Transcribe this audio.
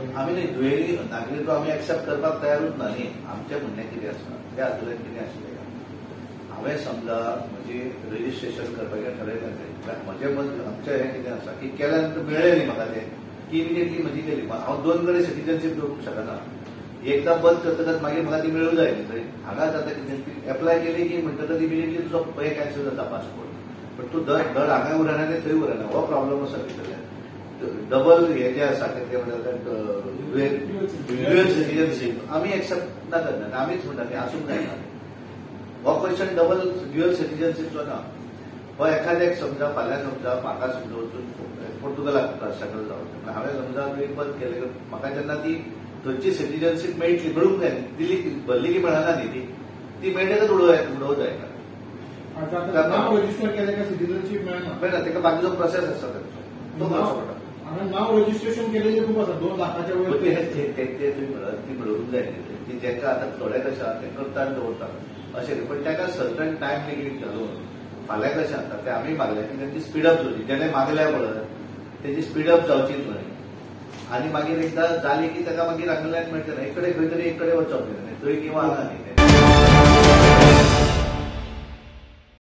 आम्ही नाही दुहेरी नागरिकत्व आम्ही एक्सेप्ट करपाक तयारूच ना न्ही. आमचें म्हणणें कितें आसा त्या हातूंतल्यान कितें आशिल्लें हांवें समजा म्हणजे रजिस्ट्रेशन करपाचें ठरयलें म्हजें मत आमचें हें कितें आसा की केल्या नंतर मेळ्ळें न्ही म्हाका तें की इमिडिएटली म्हजी केली. हांव 2 कडेन सिटीजनशीप घेवंक शकना. एकदा बंद करतकच मागीर म्हाका ती मेळूंक जाय न्ही. थंय हांगा जाता कितें एप्लाय केली की म्हणटकच इमिडिएटली तुजो हें कॅन्सल जाता पासपोर्ट. पण तूं धड हांगा उरना आनी थंय उरना हो प्रॉब्लम आसा भितरल्यान. डबल हे जे आसा ते म्हणटात ड्युअल सिटीजनशीप आमी एक्सेप्ट ना करना. आमीच म्हणटा की आसूंक जायना. हो क्वेश्चन डबल ड्युअल सिटीजनशीपचो ना. हो एखाद्याक समजा फाल्यां समजा म्हाका समजा वचून पोर्तुगालाक सेटल जावं हांवें समजा बंद केलें म्हाका जेन्ना ती थंयची सिटीजनशीप मेळटली मेळूंक जाय दिली भरली की मेळना न्ही ती मेळटकच उडोवं जायना. रजिस्टर केले का सिटीजनशीप मेळना तेका बाकीचो प्रोसेस आसता तो करचो पडटा. नाव रजिस्ट्रेशन केलेले खूप आसा 2 लाखाच्या वयर ते तुम्ही म्हणत ती मिळवूंक जाय ती जेका आतां थोडे कशें आसा ते करता आनी दवरतात अशें. पण ताका सर्टन टायम लिमीट घालून फाल्यां कशें आसा ते आमी मागल्या की तेंची स्पीडअप जावची. जेणे मागल्या पळय तेजी स्पीडअप जावचीच न्हय. आनी मागीर एकदां जाली की ताका मागीर हांगल्यान मेळटलें एक कडेन खंय तरी एक कडेन वचप थंय किंवा हांगा न्ही.